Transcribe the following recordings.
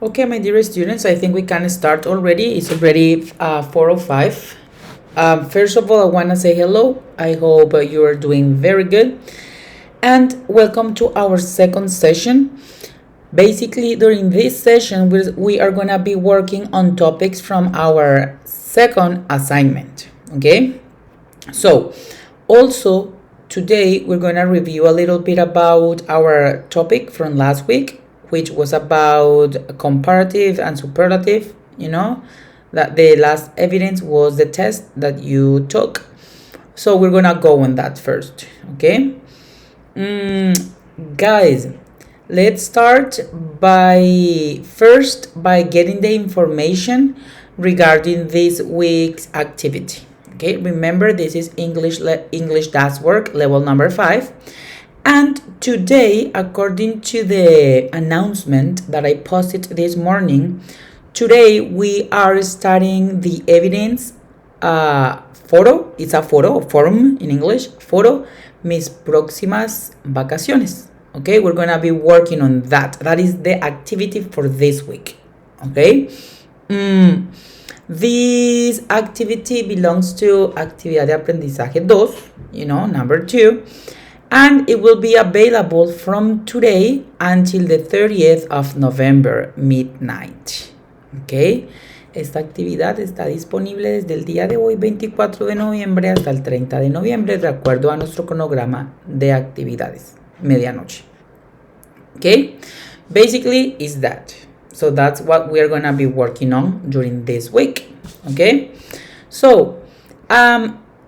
Okay, my dear students, I think we can start already. It's already 4:05. First of all, I want to say hello. I hope you are doing very good. And welcome to our second session. Basically, during this session, we are going to be working on topics from our second assignment. Okay? So, also, today we're going to review a little bit about our topic from last week, which was about comparative and superlative, that the last evidence was the test that you took. So we're going to go on that first, okay? Guys, let's start by getting the information regarding this week's activity. Okay, remember this is English Does Work level number 5. And today, according to the announcement that I posted this morning, today we are studying the evidence foro. It's a foro, forum in English. Foro, mis próximas vacaciones. Okay, we're going to be working on that. That is the activity for this week. Okay. This activity belongs to Actividad de Aprendizaje 2, number 2, and it will be available from today until the 30th of November, midnight. Okay, esta actividad está disponible desde el día de hoy, 24 de noviembre, hasta el 30 de noviembre, de acuerdo a nuestro cronograma de actividades, medianoche. Okay, basically is that. So that's what we're gonna be working on during this week, okay? So,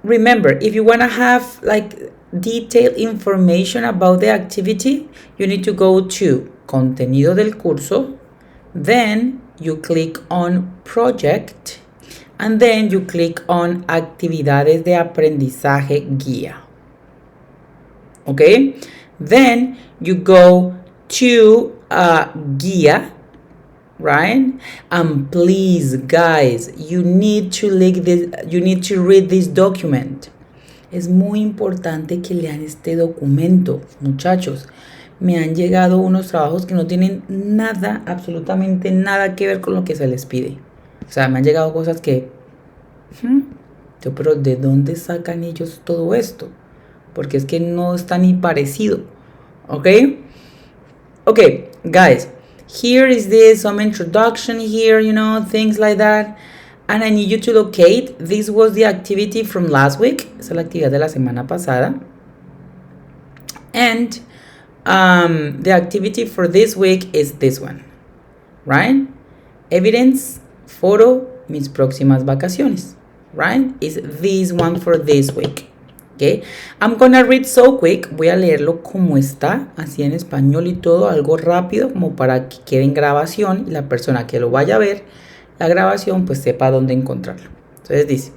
remember, if you wanna have like detailed information about the activity, you need to go to Contenido del Curso, then you click on Project, and then you click on Actividades de Aprendizaje Guía, okay? Then you go to Guía, right? And please, guys, you need to read this document. Es muy importante que lean este documento, muchachos. Me han llegado unos trabajos que no tienen nada, absolutamente nada que ver con lo que se les pide. O sea, me han llegado cosas que... pero ¿de dónde sacan ellos todo esto? Porque es que no está ni parecido. ¿Ok? Ok, guys. Here is some introduction here, things like that. And I need you to locate. This was the activity from last week. Esa es la actividad de la semana pasada. And the activity for this week is this one, right? Evidence, foro, mis próximas vacaciones, right? Is this one for this week. Okay. I'm gonna read so quick. Voy a leerlo como está, así en español y todo, algo rápido, como para que quede en grabación y la persona que lo vaya a ver, la grabación, pues sepa dónde encontrarlo. Entonces dice,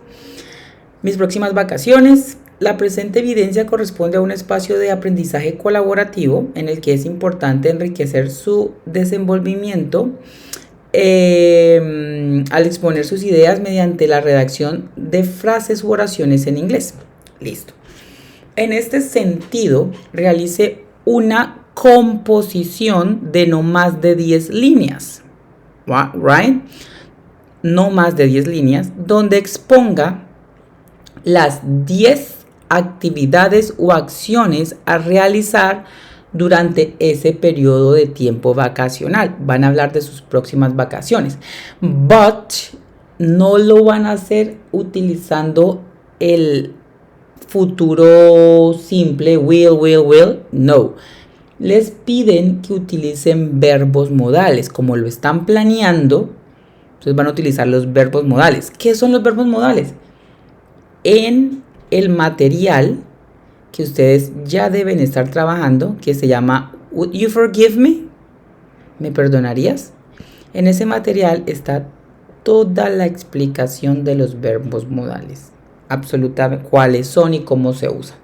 mis próximas vacaciones. La presente evidencia corresponde a un espacio de aprendizaje colaborativo en el que es importante enriquecer su desenvolvimiento al exponer sus ideas mediante la redacción de frases u oraciones en inglés. Listo. En este sentido, realice una composición de no más de 10 líneas, right? No más de 10 líneas, donde exponga las 10 actividades o acciones a realizar durante ese periodo de tiempo vacacional. Van a hablar de sus próximas vacaciones, but no lo van a hacer utilizando el futuro simple, will, no. Les piden que utilicen verbos modales. Como lo están planeando, entonces van a utilizar los verbos modales. ¿Qué son los verbos modales? En el material que ustedes ya deben estar trabajando, que se llama Would You Forgive Me? ¿Me perdonarías? En ese material está toda la explicación de los verbos modales. Absolutamente cuáles son y cómo se usan.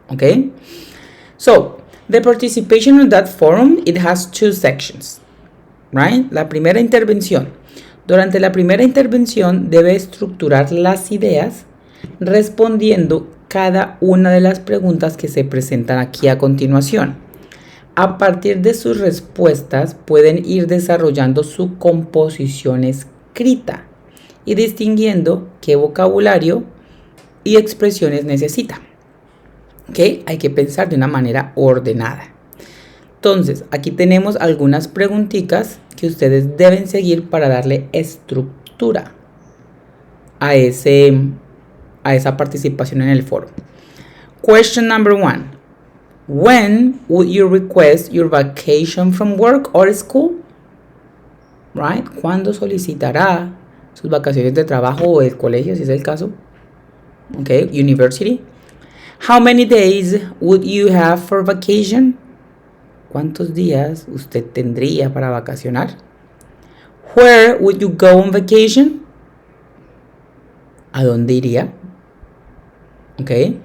Okay? So, the participation in that forum, it has 2 sections. Right? La primera intervención. Durante la primera intervención debe estructurar las ideas respondiendo cada una de las preguntas que se presentan aquí a continuación. A partir de sus respuestas pueden ir desarrollando su composición escrita y distinguiendo qué vocabulario y expresiones necesita. ¿Ok? Hay que pensar de una manera ordenada. Entonces, aquí tenemos algunas preguntitas que ustedes deben seguir para darle estructura a esa participación en el foro. Question number 1. When would you request your vacation from work or school? Right? ¿Cuándo solicitará sus vacaciones de trabajo o del colegio, si es el caso? Okay, university. How many days would you have for vacation? ¿Cuántos días usted tendría para vacacionar? Where would you go on vacation? ¿A dónde iría? Okay.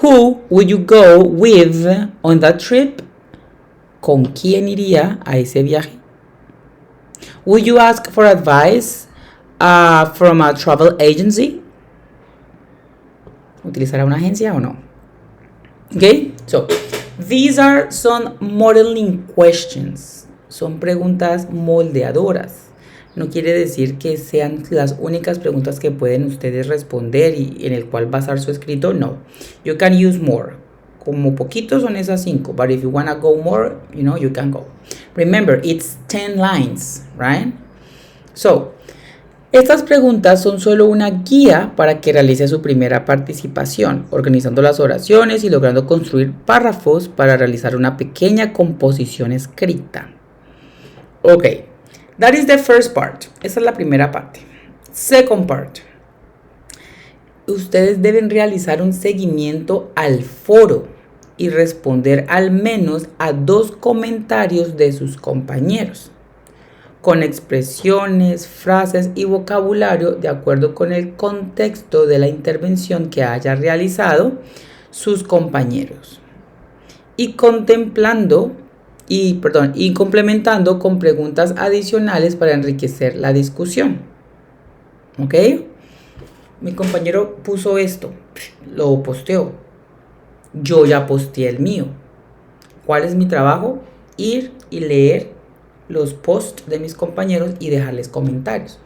Who would you go with on that trip? ¿Con quién iría a ese viaje? Would you ask for advice from a travel agency? ¿Utilizará una agencia o no? Okay, so these are some modeling questions. Son preguntas moldeadoras. No quiere decir que sean las únicas preguntas que pueden ustedes responder y en el cual basar su escrito. No. You can use more. Como poquitos son esas 5. But if you want to go more, you can go. Remember, it's 10 lines, right? So, estas preguntas son solo una guía para que realice su primera participación, organizando las oraciones y logrando construir párrafos para realizar una pequeña composición escrita. Ok, that is the first part. Esa es la primera parte. Second part. Ustedes deben realizar un seguimiento al foro y responder al menos a 2 comentarios de sus compañeros, con expresiones, frases y vocabulario de acuerdo con el contexto de la intervención que haya realizado sus compañeros y complementando con preguntas adicionales para enriquecer la discusión. ¿Ok? Mi compañero puso esto, lo posteó. Yo ya posteé el mío. ¿Cuál es mi trabajo? Ir y leer los posts de mis compañeros y dejarles comentarios.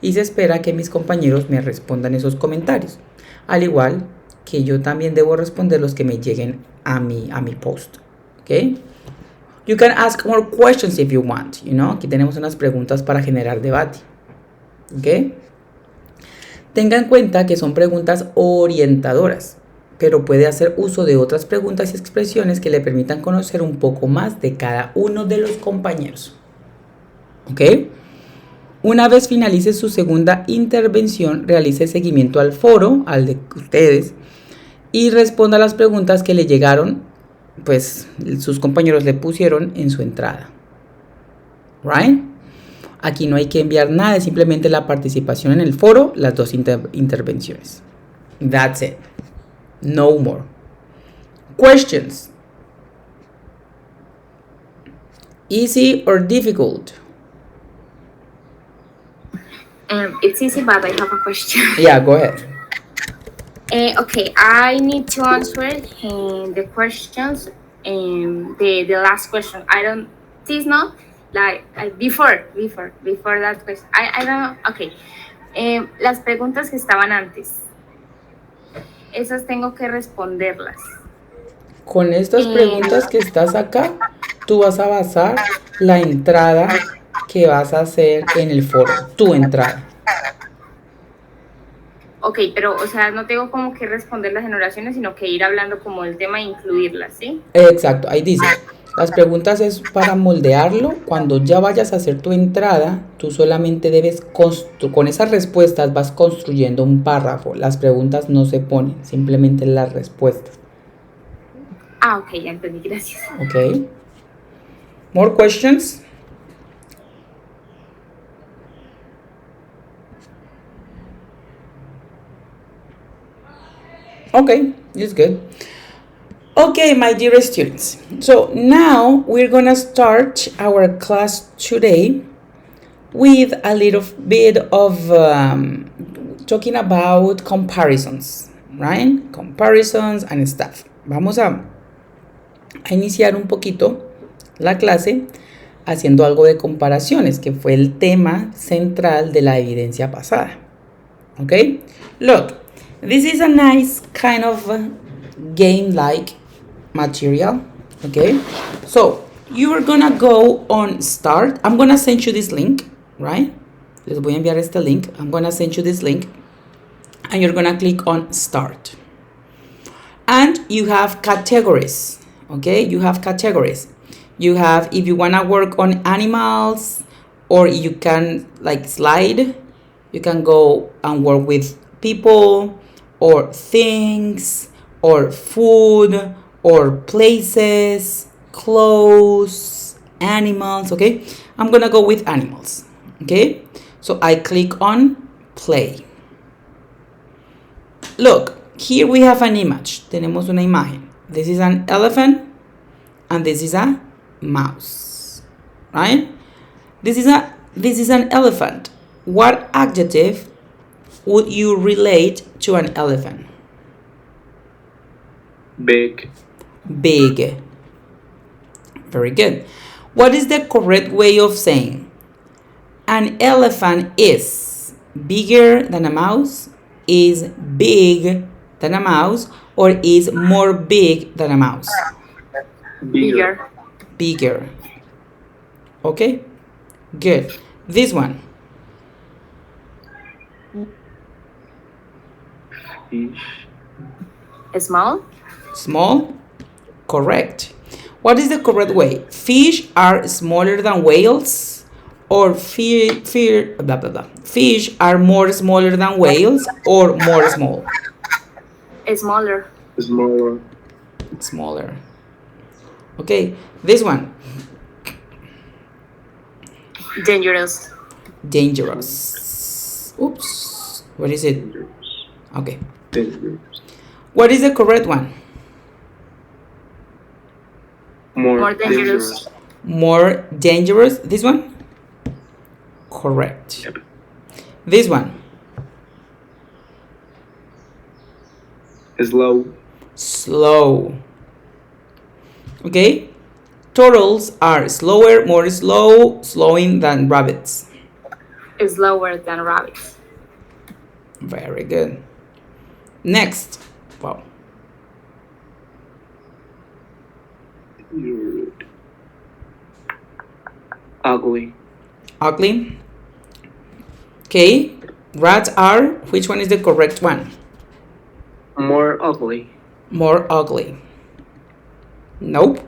Y se espera que mis compañeros me respondan esos comentarios. Al igual que yo también debo responder los que me lleguen a mi post. ¿Ok? You can ask more questions if you want. Aquí tenemos unas preguntas para generar debate. ¿Ok? Tenga en cuenta que son preguntas orientadoras, pero puede hacer uso de otras preguntas y expresiones que le permitan conocer un poco más de cada uno de los compañeros. ¿Ok? Una vez finalice su segunda intervención, realice seguimiento al foro, al de ustedes, y responda a las preguntas que le llegaron, pues sus compañeros le pusieron en su entrada. Right? Aquí no hay que enviar nada, es simplemente la participación en el foro, las 2 intervenciones. That's it. No more. Questions. Easy or difficult? It's easy, but I have a question. Yeah, go ahead. Okay, I need to answer the questions. The last question. This not like before that question. I don't. Okay. Las preguntas que estaban antes. Esas tengo que responderlas. Con estas preguntas que estás acá, tú vas a basar la entrada que vas a hacer en el foro, tu entrada. Ok, pero, o sea, no tengo como que responder las en oraciones, sino que ir hablando como del tema e incluirlas, ¿sí? Exacto, ahí dice, las preguntas es para moldearlo. Cuando ya vayas a hacer tu entrada, tú solamente debes, con esas respuestas vas construyendo un párrafo. Las preguntas no se ponen, simplemente las respuestas. Ah, ok, ya entendí, gracias. Ok. More questions? Okay, it's good. Okay, my dear students. So now we're gonna start our class today with a little bit of talking about comparisons, right? Comparisons and stuff. Vamos a iniciar un poquito la clase haciendo algo de comparaciones, que fue el tema central de la evidencia pasada. Okay? Look, this is a nice kind of game-like material. Okay? So, you are gonna go on start. I'm gonna send you this link, right? Les voy a enviar este link. I'm gonna send you this link. And you're gonna click on start. And you have categories. Okay? You have categories. You have, if you wanna work on animals, or you can like slide, you can go and work with people, or things, or food, or places, clothes, animals. Okay, I'm gonna go with animals. Okay, so I click on play. Look, here we have an image. Tenemos una imagen. This is an elephant and this is a mouse, right? This is an elephant. What adjective would you relate to an elephant? Big. Big. Very good. What is the correct way of saying an elephant is bigger than a mouse, is big than a mouse, or is more big than a mouse? Bigger. Bigger. Okay, good. This one. Fish. Small. Small. Correct. What is the correct way? Fish are smaller than whales, or blah blah blah. Fish are more smaller than whales, or more small. Smaller. Smaller. Smaller. Okay, this one. Dangerous. Dangerous. Oops. What is it? Dangerous. Okay. Dangerous. What is the correct one? More dangerous. More dangerous. This one? Correct. Yep. This one? Slow. Slow. Okay. Turtles are slower, more slowing than rabbits. Slower than rabbits. Very good. Next. Wow. Ugly. Ugly. Okay. Rats are, which one is the correct one? More ugly. More ugly. Nope.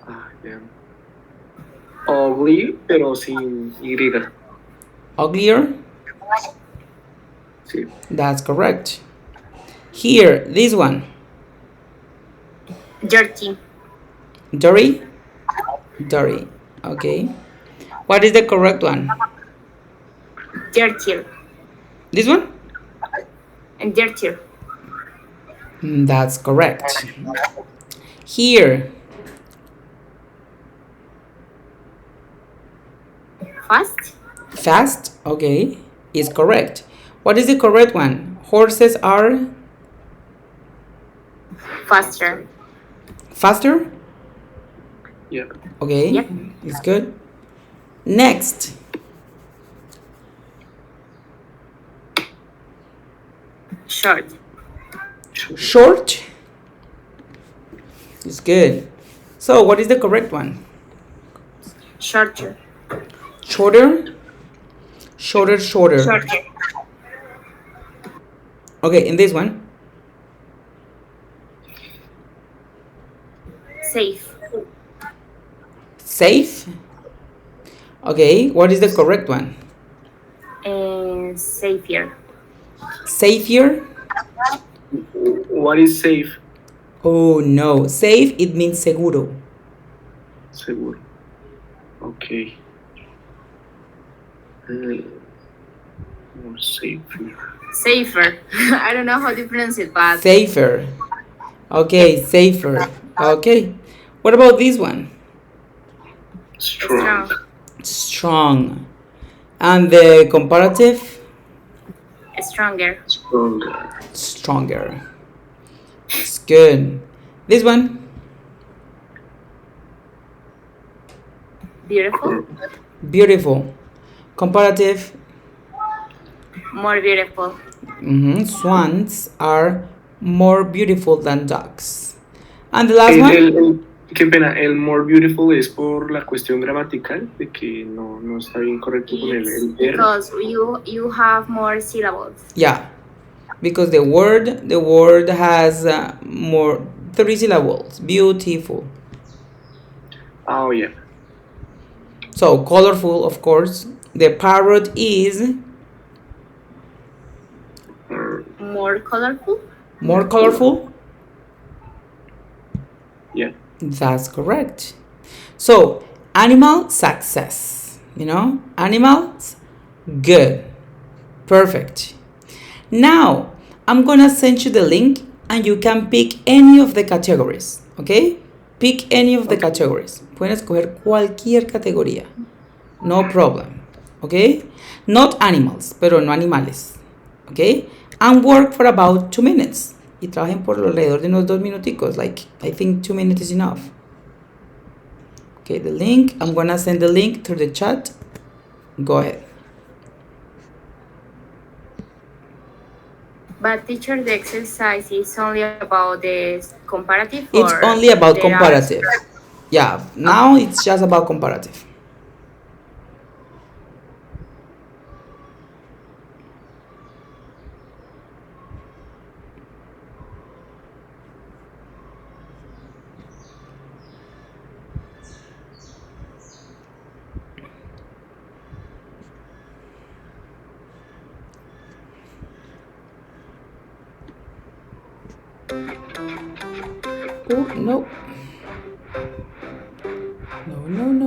Ah, damn. Ugly, pero sin Y. Uglier. Sí. That's correct. Here, this one. Dirty. Dirty. Dirty. Okay. What is the correct one? Dirtier. This one? And dirtier. That's correct. Here. Fast. Fast. Okay. Is correct. What is the correct one? Horses are Faster. faster. Yep. Okay. Yep. It's good. Next. Short. Short. It's good. So, what is the correct one? Shorter. Shorter. Shorter. Shorter. Okay, in this one. Safe. Safe. Okay, what is the correct one? And savior. Savior. What is safe? Oh no, safe it means seguro. Seguro. Okay. More safer. Safer. I don't know how to pronounce it, but Safer. Okay, safer. Okay. What about this one? Strong. Strong. And the comparative? Stronger. Stronger. Stronger. It's good. This one? Beautiful. Beautiful. Comparative. More beautiful. Swans are more beautiful than ducks. And the last one? Qué pena, el more beautiful es por la cuestión gramatical, de que no está bien correcto con It's el R. because you have more syllables. Yeah, because the word has more 3 syllables. Beautiful. Oh, yeah. So colorful, of course. The parrot is More colorful. more colorful. Yeah. That's correct. So animal success. Animals good. Perfect. Now I'm gonna send you the link and you can pick any of the categories. Okay? Pick any of the categories. Pueden escoger cualquier categoría. No problem. Okay? Not animals, pero no animales. Okay? And work for about 2 minutes. Y trabajen por alrededor de unos 2 minuticos. Like, I think 2 minutes is enough. Okay, the link. I'm gonna send the link through the chat. Go ahead. But teacher, the exercise is only about the comparative. It's only about comparative. Yeah, now it's just about comparative. Oh, no. No.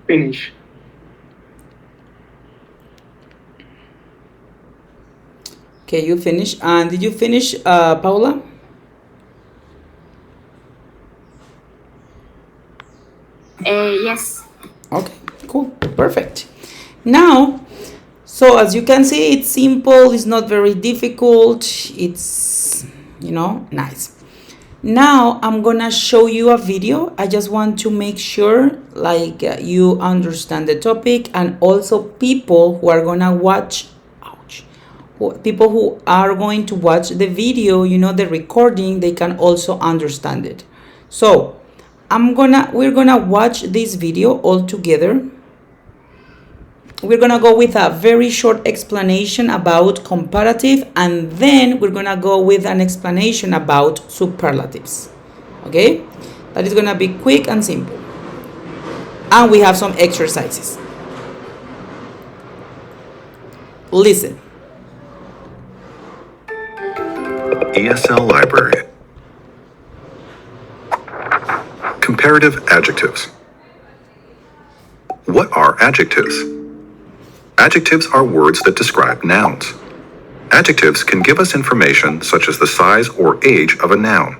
Finish. Okay, you finish. And did you finish, Paula? Yes. Okay, cool. Perfect. Now, so as you can see, it's simple. It's not very difficult. It's, nice. Now I'm gonna show you a video. I just want to make sure you understand the topic, and also people who are gonna watch people who are going to watch the video, the recording, they can also understand it. So we're gonna watch this video all together. We're gonna go with a very short explanation about comparative, and then we're gonna go with an explanation about superlatives. Okay, that is gonna be quick and simple, and we have some exercises. Listen. ESL Library. Comparative adjectives. What are adjectives? Adjectives are words that describe nouns. Adjectives can give us information such as the size or age of a noun.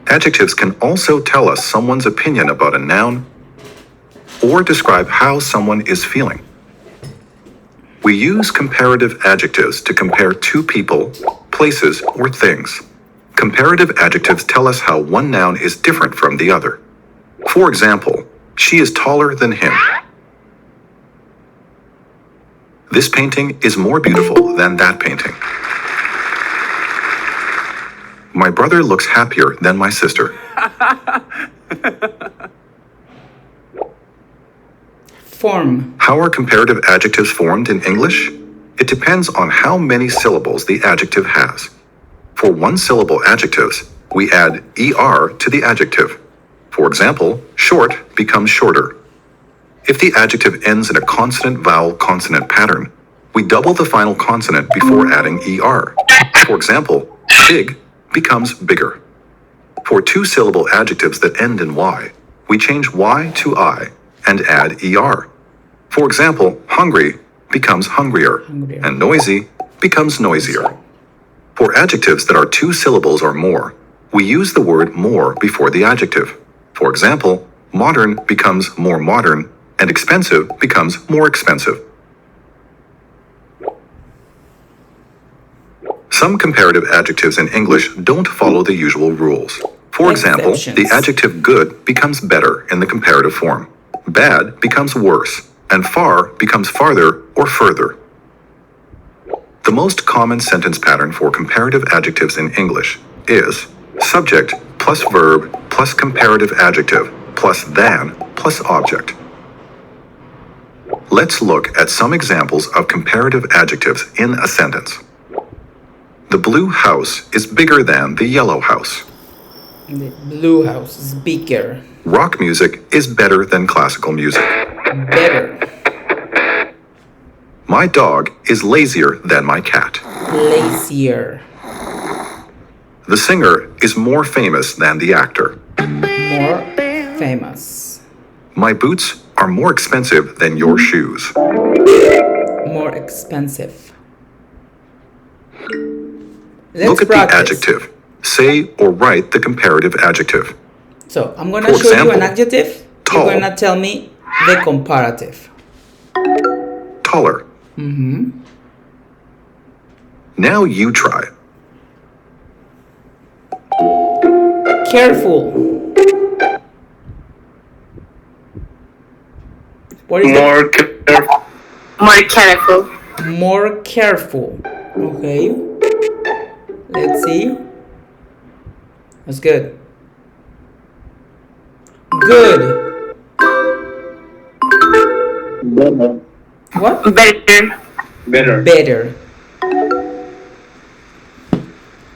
Adjectives can also tell us someone's opinion about a noun or describe how someone is feeling. We use comparative adjectives to compare two people, places, or things. Comparative adjectives tell us how one noun is different from the other. For example, she is taller than him. This painting is more beautiful than that painting. My brother looks happier than my sister. Form. How are comparative adjectives formed in English? It depends on how many syllables the adjective has. For one-syllable adjectives, we add er to the adjective. For example, short becomes shorter. If the adjective ends in a consonant-vowel-consonant pattern, we double the final consonant before adding er. For example, big becomes bigger. For two-syllable adjectives that end in y, we change y to I and add er. For example, hungry becomes hungrier, and noisy becomes noisier. For adjectives that are two syllables or more, we use the word more before the adjective. For example, modern becomes more modern, and expensive becomes more expensive. Some comparative adjectives in English don't follow the usual rules. For example, the adjective good becomes better in the comparative form. Bad becomes worse, and far becomes farther or further. The most common sentence pattern for comparative adjectives in English is subject plus verb plus comparative adjective plus than plus object. Let's look at some examples of comparative adjectives in a sentence. The blue house is bigger than the yellow house. The blue house is bigger. Rock music is better than classical music. Better. My dog is lazier than my cat. Lazier. The singer is more famous than the actor. More famous. My boots are more expensive than your shoes. More expensive. Look at the adjective. Say or write the comparative adjective. So I'm going to show you an adjective. Tall. You're going to tell me the comparative. Taller. Mm-hmm. Now you try. Careful. What is More careful. More careful. More careful. Okay. Let's see. That's good. Good. Better. What? Better. Better. Better.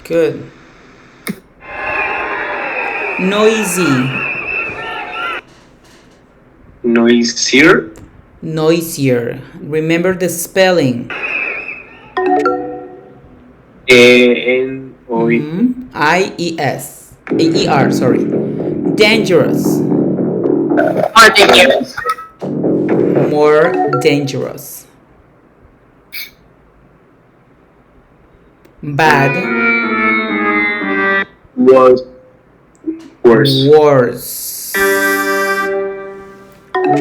Good. Noisy. Noisier. Noisier. Remember the spelling. N-O-I. I-E-S. A-E-R, sorry. Dangerous. More dangerous. More dangerous. Bad. Was worse. Worse.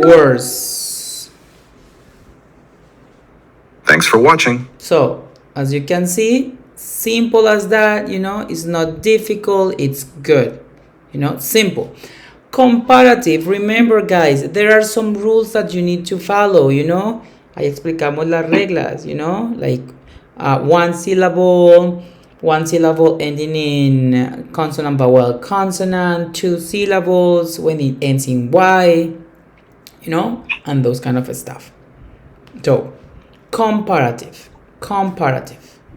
Worse. Thanks for watching. So, as you can see, simple as that, it's not difficult, it's good, simple. Comparative, remember guys, there are some rules that you need to follow, ahí explicamos las reglas, like one syllable ending in consonant vowel consonant, two syllables when it ends in Y, and those kind of stuff. So, comparative,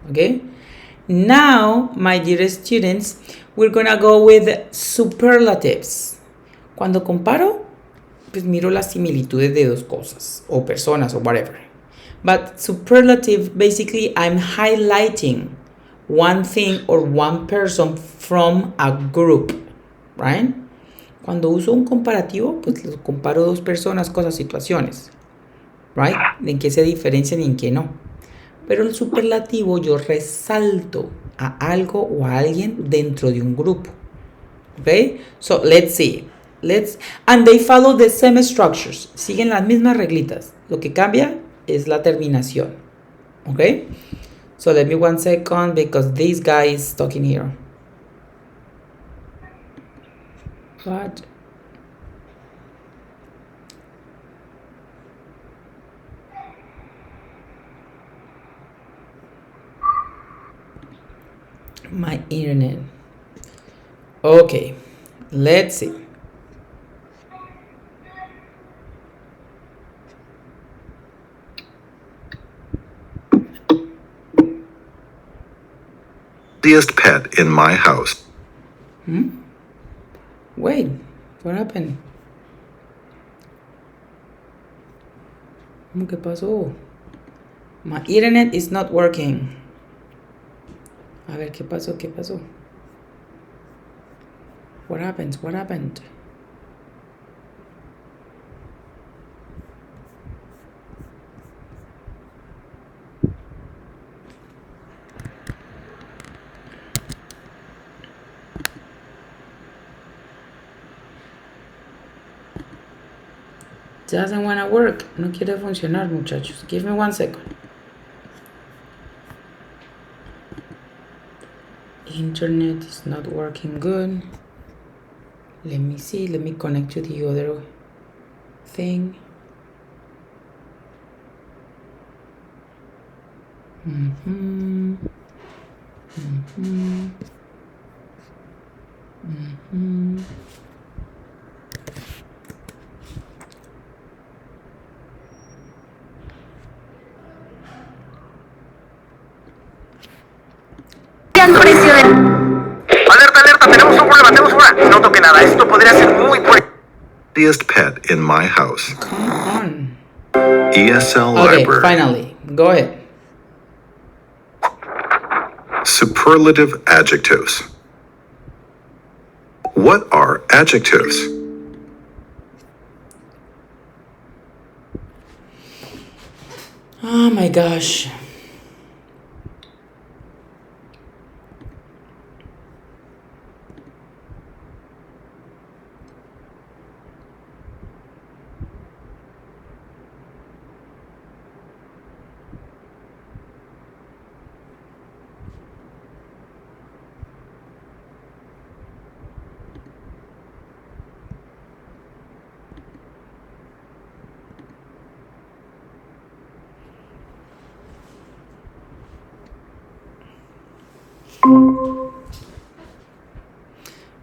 okay? Now, my dear students, we're gonna go with superlatives. Cuando comparo, pues miro las similitudes de dos cosas, o personas, or whatever. But superlative, basically, I'm highlighting one thing or one person from a group, right? Cuando uso un comparativo, pues comparo dos personas, cosas, situaciones, right? En qué se diferencian y en qué no. Pero el superlativo yo resalto a algo o a alguien dentro de un grupo. Okay? So, let's see. And they follow the same structures. Siguen las mismas reglitas. Lo que cambia es la terminación. Okay? So, let me 1 second because this guy is talking here. What? My internet. Okay, let's see. Easiest pet in my house. Wait, what happened? ¿Qué pasó? My internet is not working. A ver, ¿qué pasó? What happened? Doesn't wanna work. No quiere funcionar, muchachos. Give me 1 second. Internet is not working good. Let me see. Let me connect to the other thing. Alerta, tenemos un problema. No toque nada, esto podría ser muy Easiest pet in my house. Come on. ESL Okay, Library. finally. Go ahead. Superlative adjectives. What are adjectives? Oh my gosh.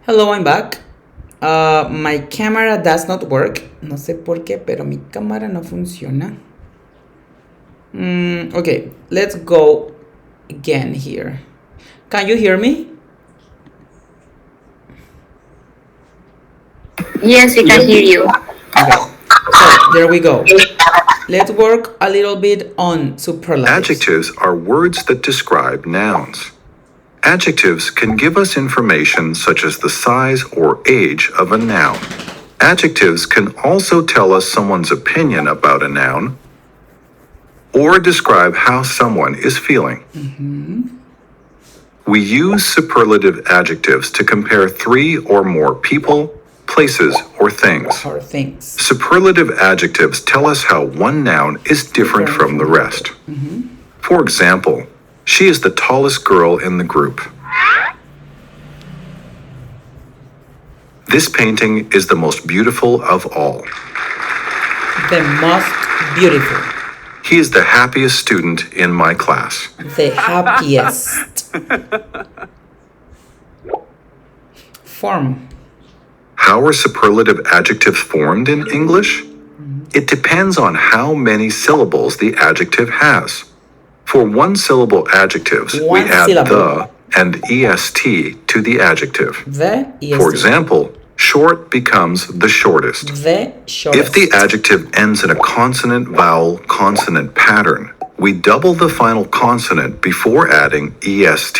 Hello, I'm back. My camera does not work. No sé por qué, pero mi cámara no funciona. Okay, let's go again here. Can you hear me? Yes, we can hear you. Okay, so there we go. Let's work a little bit on superlatives. Adjectives are words that describe nouns. Adjectives can give us information such as the size or age of a noun. Adjectives can also tell us someone's opinion about a noun or describe how someone is feeling. We use superlative adjectives to compare 3 or more people, places, or things. Or things. Superlative adjectives tell us how one noun is different from the rest. For example, she is the tallest girl in the group. This painting is the most beautiful of all. The most beautiful. He is the happiest student in my class. The happiest. Form. How are superlative adjectives formed in English? It depends on how many syllables the adjective has. For one-syllable adjectives, we One add syllable. the and est to the adjective. The est. For example, short becomes the shortest. The shortest. If the adjective ends in a consonant-vowel-consonant pattern, we double the final consonant before adding est.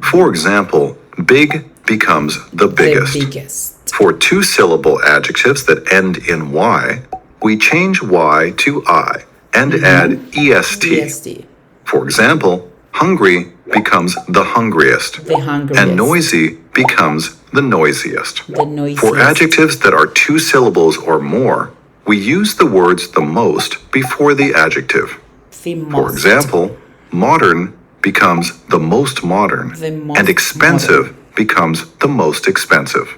For example, big becomes the biggest. The biggest. For two-syllable adjectives that end in y, we change y to I and add est. est. For example, hungry becomes the hungriest, The hungriest. and noisy becomes the noisiest. The noisiest. For adjectives that are two syllables or more, we use the words the most before the adjective. The For most. example, modern becomes the most modern, The most and expensive becomes the most expensive.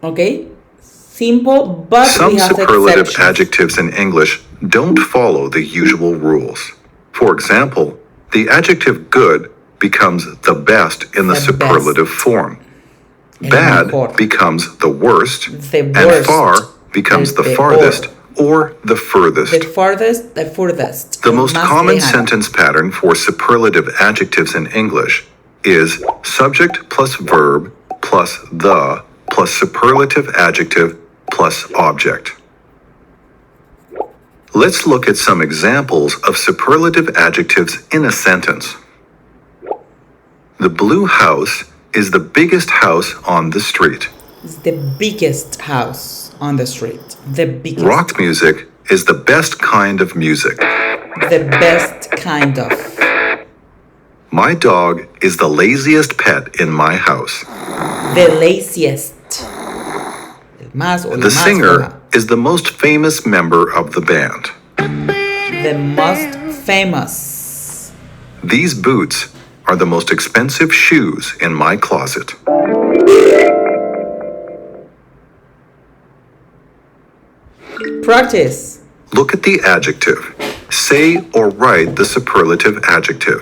Okay? Simple, but Some we have superlative exceptions. adjectives in English don't follow the usual rules. For example, the adjective good becomes the best in the The superlative form. El Bad mejor. becomes the worst, The and worst. far becomes El the peor. farthest or the furthest. The farthest, the furthest. The El most más common lejano. sentence pattern for superlative adjectives in English is subject plus verb plus the plus superlative adjective plus object. Let's look at some examples of superlative adjectives in a sentence. The blue house is the biggest house on the street. It's the biggest house on the street. The biggest. Rock music is the best kind of music. The best kind of. My dog is the laziest pet in my house. The laziest. El más o la The más singer floja. is the most famous member of the band. The most famous. These boots are the most expensive shoes in my closet. Practice. Look at the adjective. Say or write the superlative adjective.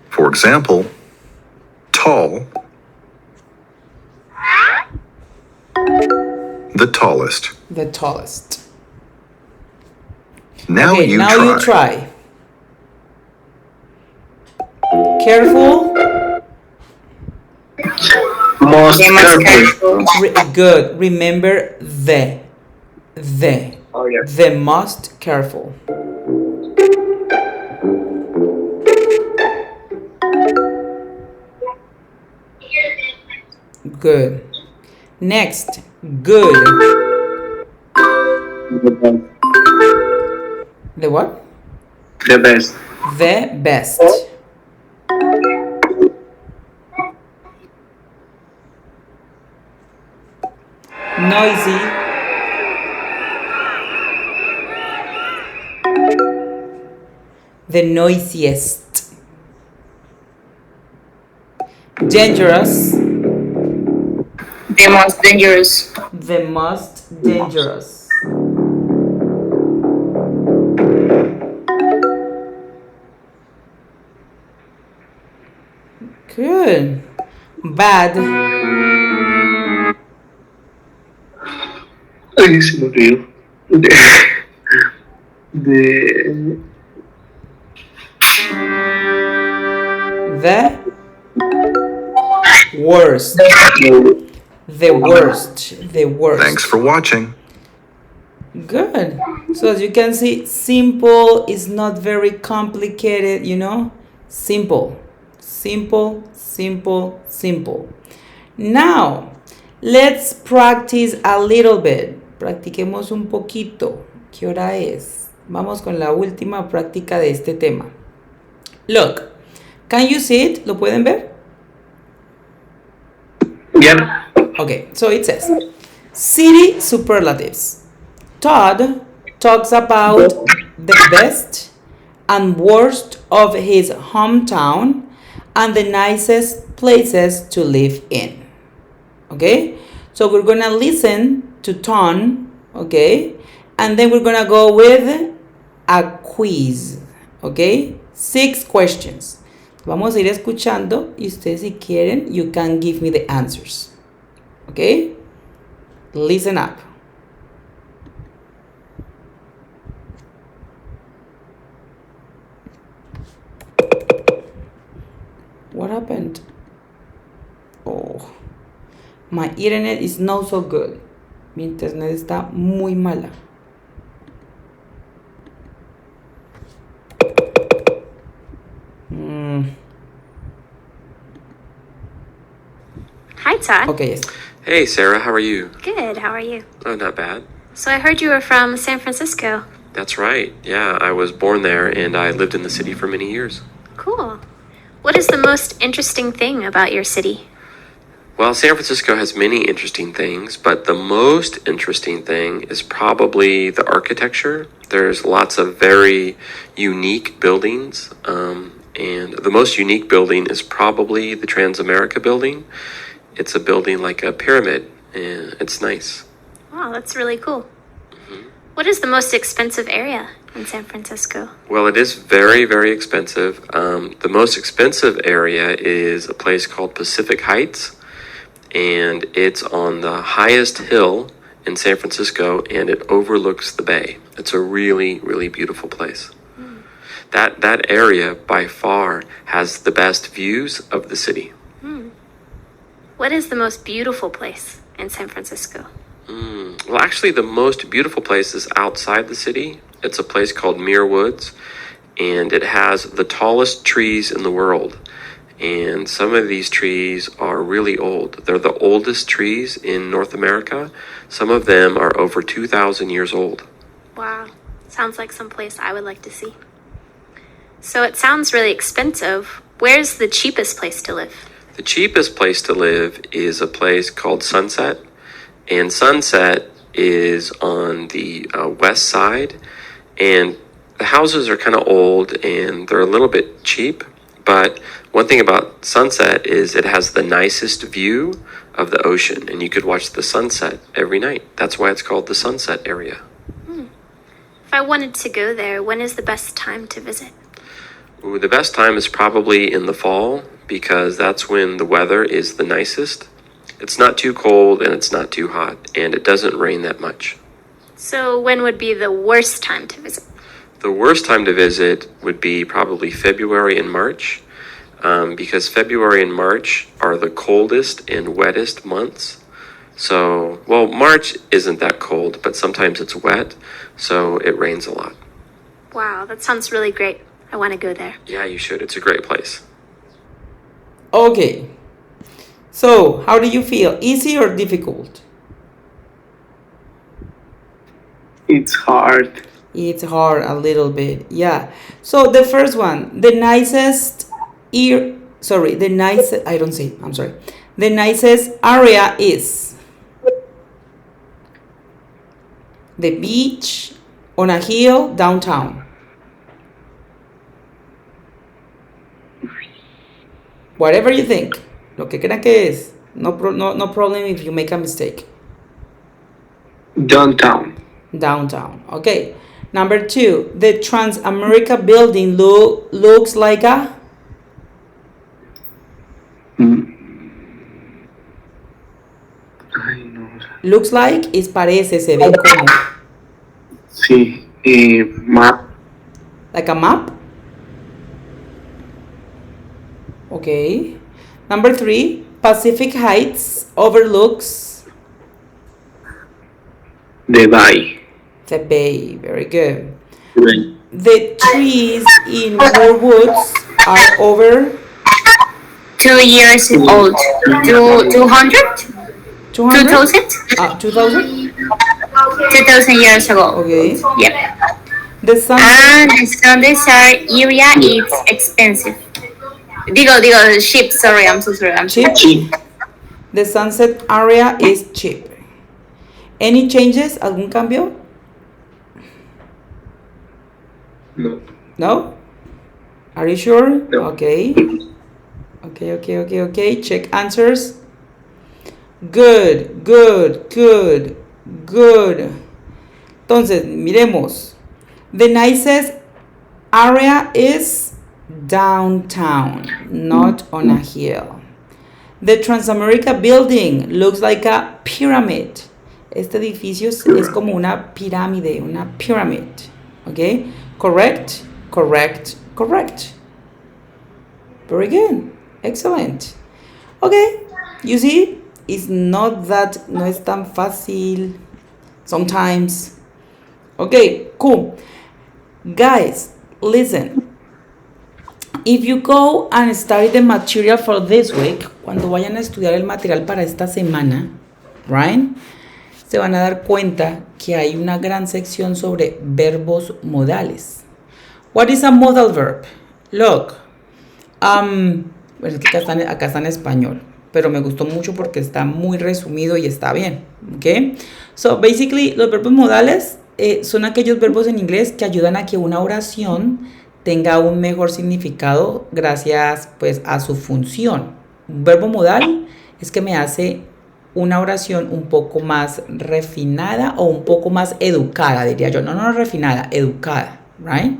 For example, tall, the tallest. The tallest. Now Okay, you now try. you try. Careful. Most The most careful. careful. Good. Remember the. The. Oh, yeah. The most careful. Good. Next. Good. The what? The best. The best. Noisy. The noisiest. Dangerous. The most dangerous. The most dangerous. Good. Bad. Ay, se me olvidó. De The worst. The worst. The worst. Thanks for watching. Good. So as you can see, simple is not very complicated, you know? Simple. Simple, simple, simple. Now, let's practice a little bit. Practiquemos un poquito. ¿Qué hora es? Vamos con la última práctica de este tema. Look, can you see it? ¿Lo pueden ver? yeah. Okay, so it says, city superlatives. Todd talks about the best and worst of his hometown and the nicest places to live in. Okay, so we're gonna listen to Tom, okay, And then we're gonna go with a quiz, ¿ok? 6 questions. Vamos a ir escuchando y ustedes si quieren, you can give me the answers, ¿ok? Listen up. What happened? Oh, my internet is not so good. Mi internet está muy mala. Hi, Todd. Okay, yes. Hey, Sarah, how are you? Good. How are you? Oh, not bad. So I heard you were from San Francisco. That's right. Yeah, I was born there and I lived in the city for many years. Cool. What is the most interesting thing about your city? Well, San Francisco has many interesting things, but the most interesting thing is probably the architecture. There's lots of very unique buildings, and the most unique building is probably the Transamerica building. It's a building like a pyramid, and it's nice. Wow, that's really cool. What is the most expensive area in San Francisco? Well, it is very, very expensive. The most expensive area is a place called Pacific Heights, and it's on the highest hill in San Francisco, and it overlooks the bay. It's a really, really beautiful place. That area, by far, has the best views of the city. What is the most beautiful place in San Francisco? Well, actually, the most beautiful place is outside the city. It's a place called Muir Woods, and it has the tallest trees in the world. And some of these trees are really old. They're the oldest trees in North America. Some of them are over 2,000 years old. Wow, sounds like some place I would like to see. So it sounds really expensive. Where's the cheapest place to live? The cheapest place to live is a place called Sunset. And Sunset is on the west side. And the houses are kind of old and they're a little bit cheap. But one thing about Sunset is it has the nicest view of the ocean. And you could watch the sunset every night. That's why it's called the Sunset area. If I wanted to go there, when is the best time to visit? Ooh, the best time is probably in the fall because that's when the weather is the nicest. It's not too cold and it's not too hot, and it doesn't rain that much. So when would be the worst time to visit? The worst time to visit would be probably February and March, because February and March are the coldest and wettest months. So, well, March isn't that cold, but sometimes it's wet, so it rains a lot. Wow, that sounds really great. I want to go there. Yeah, you should. It's a great place. Okay. So, how do you feel? Easy or difficult? It's hard. It's hard a little bit. Yeah. So, the first one, the nicest the nicest area is the beach, on a hill, downtown. Whatever you think. Lo que crean que es. No problem if you make a mistake. Downtown. Downtown. Okay. Number 2. The Transamerica building looks like a... Ay, no. Looks like is parece, se ve como. Sí. Map. Like a map? Okay. Number 3. Pacific Heights overlooks The Bay. the bay. Very good. Right. The trees in Muir Woods are over 2 years old. 200? 200? 2000? 2000? 2000 years ago. Okay. Yep. The sun. And the Sunset area is expensive. Digo, cheap. Sorry, I'm so sorry. I'm Cheap? Cheap. The Sunset area is cheap. Any changes? ¿Algún cambio? No. No? Are you sure? No. Okay. Okay. Check answers. Good. Entonces, miremos. The nicest area is downtown, not on a hill. The Transamerica building looks like a pyramid. Este edificio es como una pirámide, una pyramid. Okay? Correct, correct, correct. Very good. Excellent. Okay, you see, it's not that, no es tan fácil sometimes. Okay, cool. Guys, listen. If you go and study the material for this week, cuando vayan a estudiar el material para esta semana, right, se van a dar cuenta que hay una gran sección sobre verbos modales. What is a modal verb? Look, bueno, es que acá está en español, pero me gustó mucho porque está muy resumido y está bien, ¿ok? So, basically, los verbos modales son aquellos verbos en inglés que ayudan a que una oración tenga un mejor significado gracias, pues, a su función. Un verbo modal es que me hace una oración un poco más refinada o un poco más educada, diría yo. No refinada, educada, right?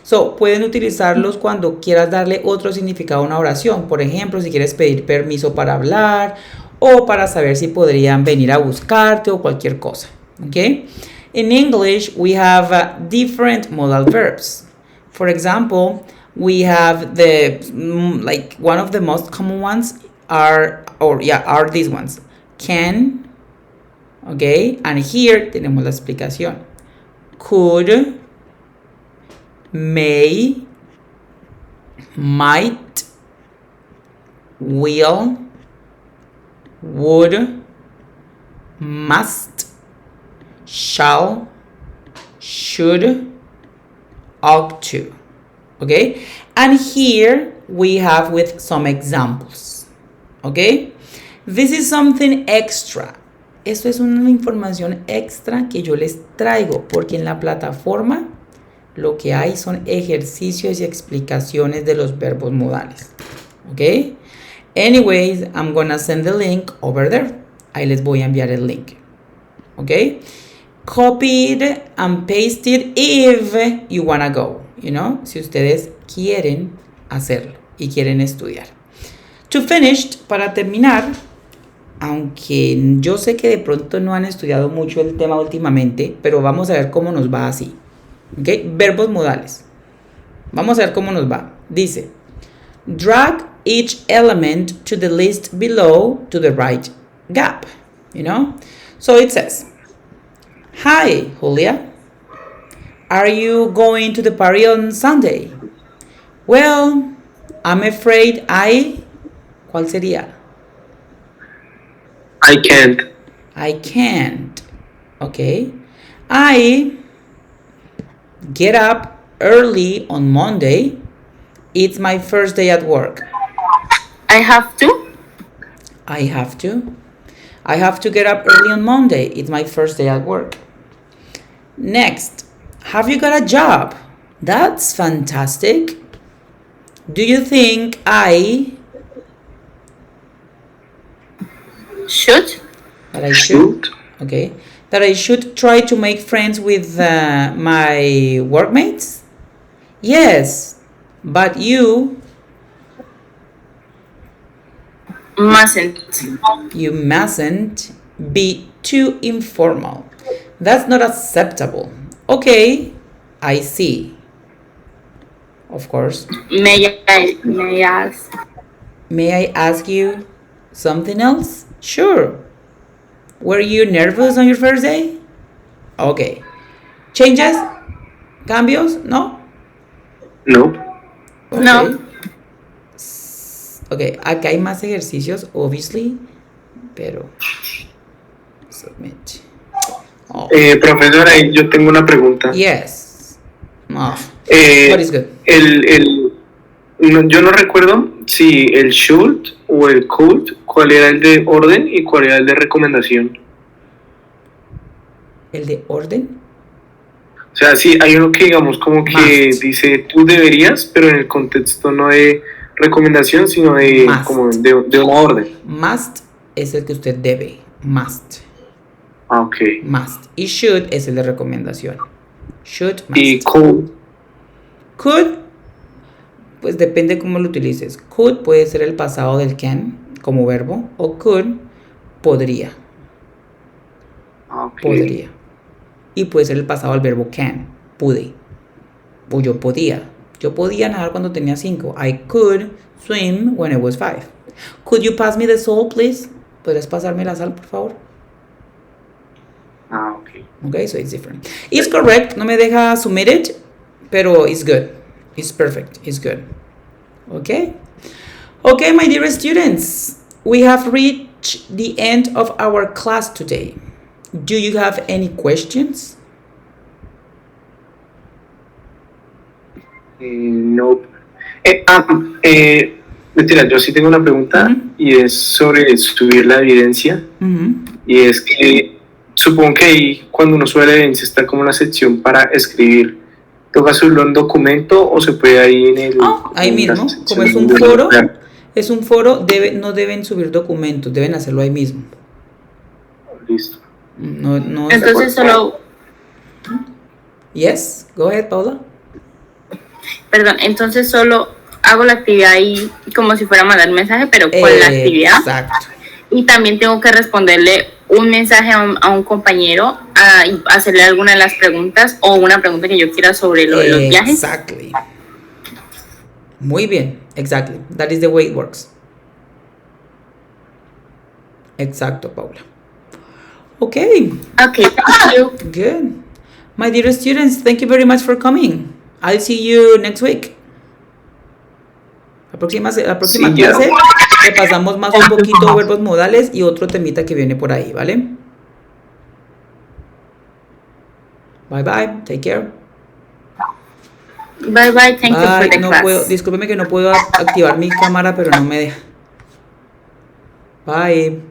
So, pueden utilizarlos cuando quieras darle otro significado a una oración. Por ejemplo, si quieres pedir permiso para hablar o para saber si podrían venir a buscarte o cualquier cosa. Okay? In English, we have different modal verbs. For example, we have one of the most common ones are these ones. Can, okay? And here tenemos la explicación. Could, may, might, will, would, must, shall, should, ought to. Okay? And here we have with some examples. Okay? This is something extra. Esto es una información extra que yo les traigo porque en la plataforma lo que hay son ejercicios y explicaciones de los verbos modales. ¿Ok? Anyways, I'm gonna send the link over there. Ahí les voy a enviar el link. ¿Ok? Copy it and paste it if you wanna go. You know? Si ustedes quieren hacerlo y quieren estudiar. To finish, para terminar, aunque yo sé que de pronto no han estudiado mucho el tema últimamente, pero vamos a ver cómo nos va así. ¿Ok? Verbos modales. Vamos a ver cómo nos va. Dice, drag each element to the list below to the right gap. You know? So it says, hi, Julia. Are you going to the party on Sunday? Well, I'm afraid ¿Cuál sería? I can't. I can't. Okay. I get up early on Monday. It's my first day at work. I have to. I have to. I have to get up early on Monday. It's my first day at work. Next, have you got a job? That's fantastic. Do you think I Should. that I should? Okay. That I should try to make friends with my workmates? Yes, but you mustn't be too informal. That's not acceptable. Okay, I see. Of course. May I ask you something else? Sure. Were you nervous on your first day? Okay. Changes? Cambios? No? No. Okay. No. Ok, acá hay más ejercicios, obviously, pero submit. Oh. Profesora, yo tengo una pregunta. Yes. Oh. Eh, What is good? Yo no recuerdo si el should o el could, cuál era el de orden y cuál era el de recomendación. ¿El de orden? O sea, sí, hay uno que digamos como que Must. dice tú deberías, pero en el contexto no de recomendación, sino de Must. como de una orden. Must es el que usted debe. Must. Ok. Must. Y should es el de recomendación. Should, must. Y could. Could, pues depende cómo lo utilices. Could puede ser el pasado del can como verbo. O could, podría. Ok. Podría. Y puede ser el pasado del verbo can. Pude. O yo podía. Yo podía nadar cuando tenía 5. I could swim when I was 5. Could you pass me the salt, please? ¿Podrías pasarme la sal, por favor? Ok. Okay, so it's different. It's correct. No me deja submitted, pero it's good. It's perfect. It's good. Okay? Okay, my dear students. We have reached the end of our class today. Do you have any questions? No. Mentira, yo sí tengo una pregunta y es sobre subir la evidencia. Y es que supongo que ahí cuando uno sube la evidencia está como una sección para escribir. ¿Toca subirlo en documento o se puede ahí en el... ahí mismo. Como es un foro, no deben subir documentos, deben hacerlo ahí mismo. Listo. No Entonces solo, Yes, go ahead, Paula. perdón, entonces solo hago la actividad ahí como si fuera a mandar un mensaje, pero con la actividad. Exacto. Y también tengo que responderle un mensaje a un compañero, y hacerle alguna de las preguntas o una pregunta que yo quiera sobre lo de los viajes. Exactly. Muy bien, exactly. That is the way it works. Exacto, Paula. Okay. Okay, thank you. Good. My dear students, thank you very much for coming. I'll see you next week. La próxima clase repasamos más un poquito verbos modales y otro temita que viene por ahí, ¿vale? Bye bye, take care. Bye bye, thank you for the class. Discúlpeme que no puedo activar mi cámara, pero no me deja. Bye.